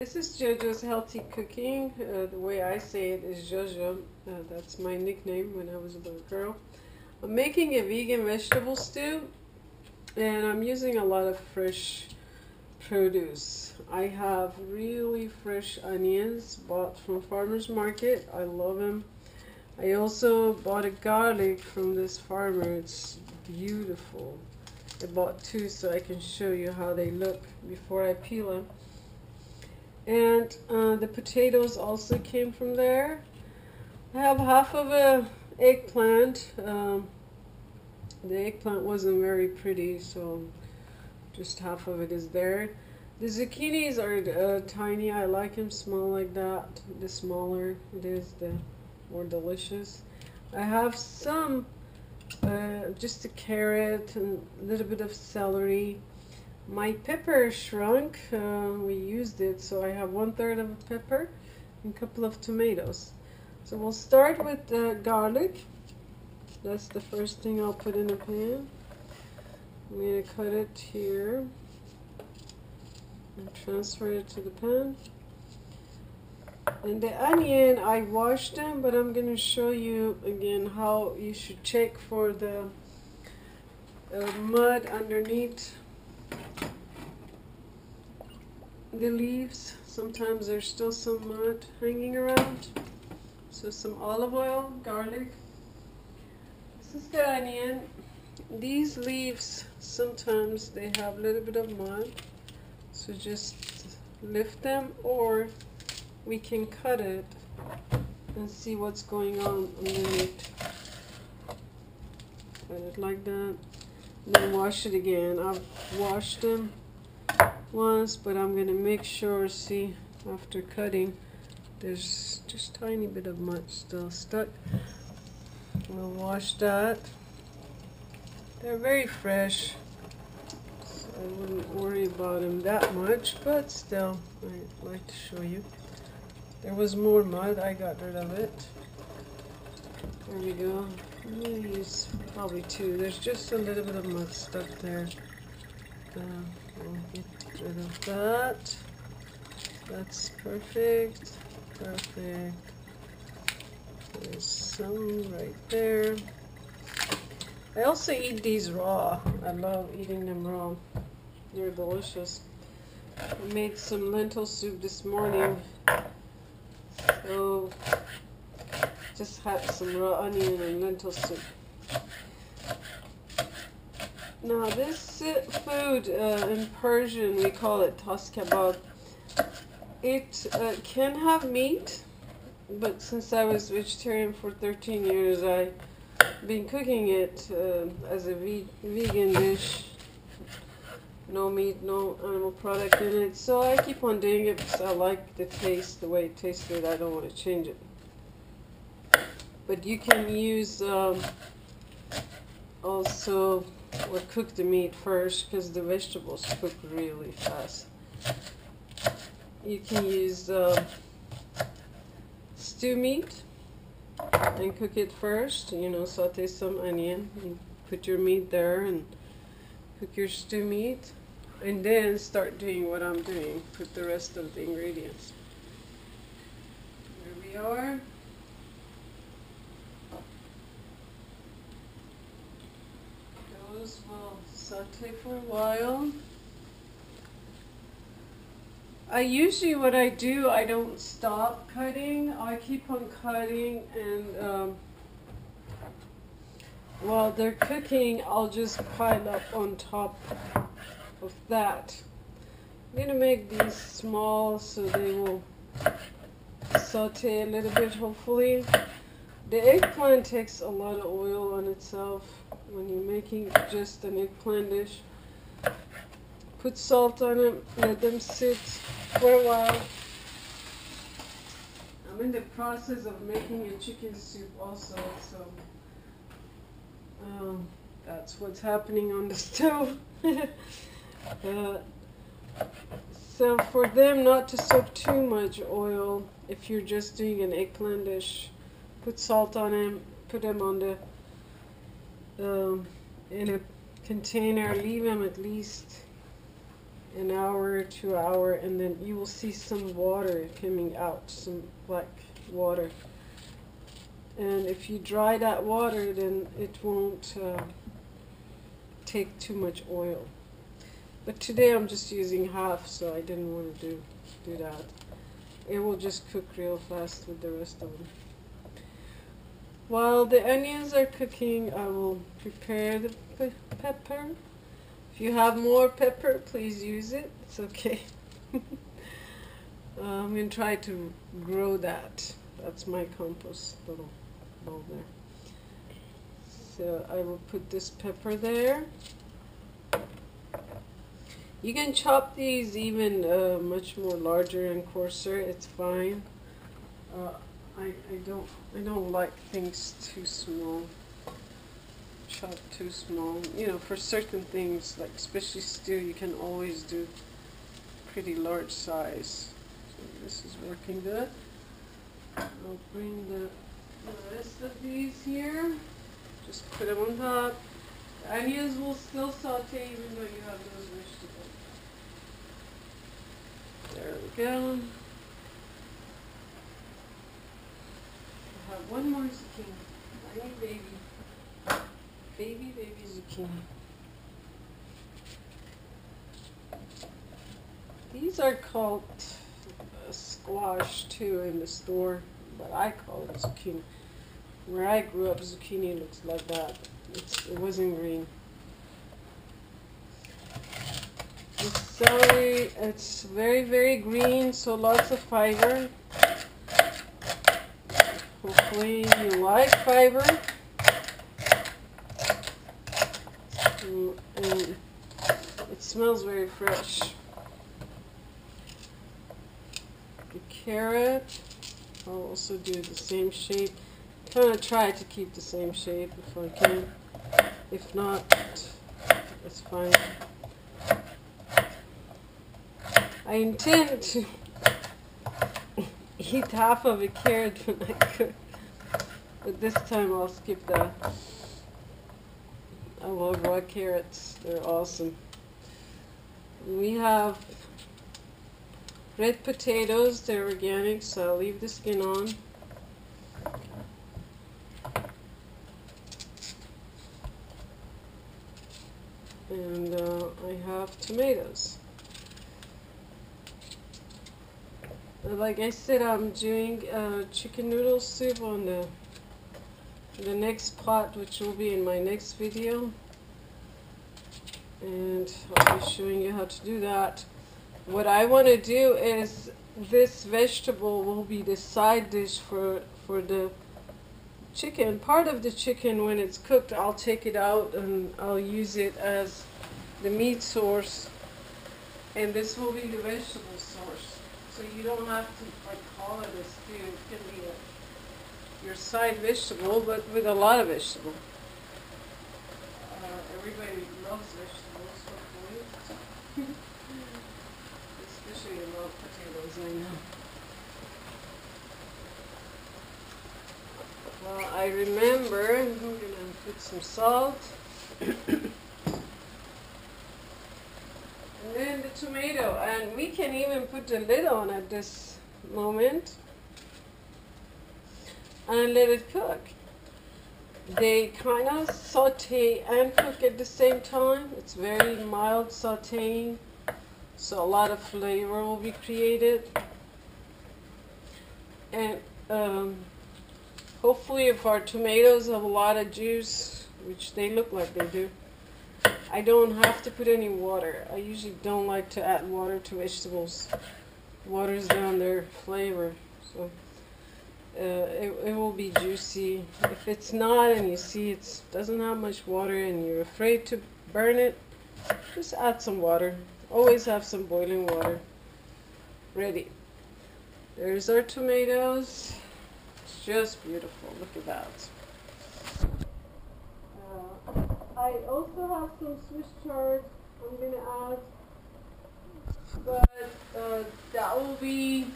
This is JoJo's Healthy Cooking. The way I say it is JoJo. That's my nickname when I was a little girl. I'm making a vegan vegetable stew, and I'm using a lot of fresh produce. I have really fresh onions bought from farmer's market. I love them. I also bought a garlic from this farmer. It's beautiful. I bought two so I can show you how they look before I peel them. And the potatoes also came from there. I have half of a eggplant. The eggplant wasn't very pretty, so just half of it is there. The zucchinis are tiny. I like them small like that. The smaller it is, the more delicious. I have some, just a carrot and a little bit of celery. My pepper shrunk. We used it, so I have 1/3 of a pepper and a couple of tomatoes. So we'll start with the garlic. That's the first thing I'll put in a pan. I'm going to cut it here and transfer it to the pan. And the onion, I washed them, but I'm going to show you again how you should check for the mud underneath the leaves. Sometimes there's still some mud hanging around. So some olive oil, garlic. This is the onion. These leaves, sometimes they have a little bit of mud. So just lift them, or we can cut it and see what's going on underneath. Cut it like that. And then wash it again. I've washed them once, but I'm going to make sure, see, after cutting, there's just a tiny bit of mud still stuck. We'll wash that. They're very fresh, so I wouldn't worry about them that much, but still, I'd like to show you. There was more mud, I got rid of it. There we go. I'm going to use probably two. There's just a little bit of mud stuck there. We'll get rid of that. That's perfect. Perfect. There's some right there. I also eat these raw. I love eating them raw. They're delicious. I made some lentil soup this morning. So just had some raw onion and lentil soup. Now this food, in Persian we call it tas kebab. It can have meat, but since I was vegetarian for 13 years, I've been cooking it as a vegan dish. No meat, no animal product in it. So I keep on doing it because I like the taste, the way it tasted. I don't want to change it. But you can use also, or cook the meat first, because the vegetables cook really fast. You can use stew meat and cook it first. You know, saute some onion and put your meat there and cook your stew meat, and then start doing what I'm doing. Put the rest of the ingredients. There we are. Those will saute for a while. Usually what I do, I don't stop cutting. I keep on cutting, and while they're cooking, I'll just pile up on top of that. I'm going to make these small so they will saute a little bit, hopefully. The eggplant takes a lot of oil on itself when you're making just an eggplant dish. Put salt on them, let them sit for a while. I'm in the process of making a chicken soup also, so that's what's happening on the stove. So for them not to soak too much oil, if you're just doing an eggplant dish, put salt on them, put them on the in a container, leave them at least an hour, 2 hours, and then you will see some water coming out, some black water. And if you dry that water, then it won't take too much oil. But today I'm just using half, so I didn't want to do that. It will just cook real fast with the rest of them. While the onions are cooking, I will prepare the pepper. If you have more pepper, please use it. It's okay. I'm going to try to grow that. That's my compost little bowl there. So I will put this pepper there. You can chop these even much more larger and coarser. It's fine. I don't like things too small. Chop too small. You know, for certain things, like especially stew, you can always do pretty large size. So this is working good. I'll bring the rest of these here. Just put them on top. The onions will still saute even though you have those vegetables. There we go. I have one more zucchini. Tiny baby. Baby zucchini. These are called squash too in the store, but I call it zucchini. Where I grew up, zucchini looks like that. It wasn't green. The celery, it's very, very green, so lots of fiber. Hopefully you like fiber. And it smells very fresh. The carrot, I'll also do the same shape. I'm going to try to keep the same shape if I can. If not, that's fine. I intend to eat half of a carrot when I cook, but this time I'll skip that. I love raw carrots, they're awesome. We have red potatoes, they're organic, so I'll leave the skin on. And I have tomatoes. Like I said, I'm doing chicken noodle soup on the next pot, which will be in my next video. And I'll be showing you how to do that. What I want to do is this vegetable will be the side dish for the chicken. Part of the chicken, when it's cooked, I'll take it out and I'll use it as the meat source, and this will be the vegetable source. So you don't have to like call it a stew. It can be your side vegetable, but with a lot of vegetable. Everybody loves vegetables, hopefully. Especially love potatoes, I know. Well, I remember I'm going to put some salt. And then the tomato, and we can even put the lid on at this moment and let it cook. They kind of saute and cook at the same time. It's very mild sauteing, so a lot of flavor will be created. And hopefully if our tomatoes have a lot of juice, which they look like they do, I don't have to put any water. I usually don't like to add water to vegetables. Waters down their flavor. So it will be juicy. If it's not and you see it doesn't have much water and you're afraid to burn it, just add some water. Always have some boiling water ready. There's our tomatoes. It's just beautiful. Look at that. I also have some Swiss chard I'm going to add, but that will be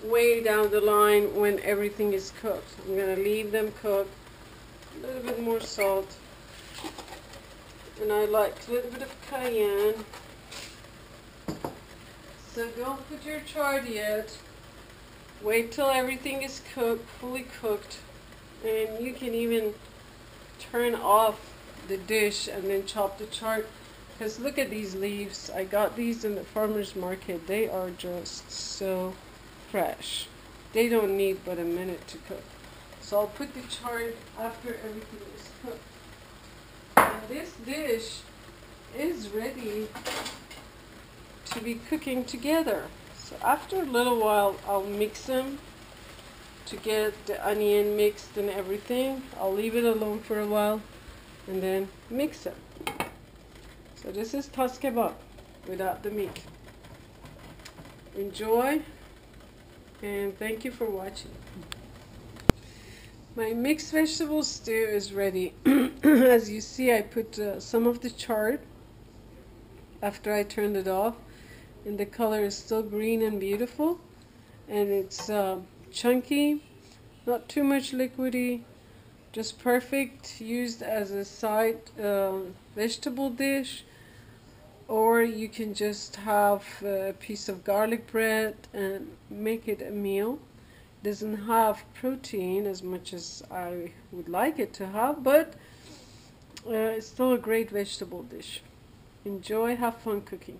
way down the line when everything is cooked. I'm going to leave them cook, a little bit more salt, and I like a little bit of cayenne. So don't put your chard yet. Wait till everything is cooked, fully cooked, and you can even turn off the dish and then chop the chard. Because look at these leaves. I got these in the farmer's market. They are just so fresh. They don't need but a minute to cook. So I'll put the chard after everything is cooked. And this dish is ready to be cooking together. So after a little while, I'll mix them to get the onion mixed and everything. I'll leave it alone for a while and then mix it. So this is tas kebab without the meat. Enjoy, and thank you for watching. My mixed vegetable stew is ready. As you see, I put some of the chard after I turned it off, and the color is still green and beautiful, and it's chunky, not too much liquidy, just perfect, used as a side vegetable dish, or you can just have a piece of garlic bread and make it a meal. It doesn't have protein as much as I would like it to have, but it's still a great vegetable dish. Enjoy, have fun cooking.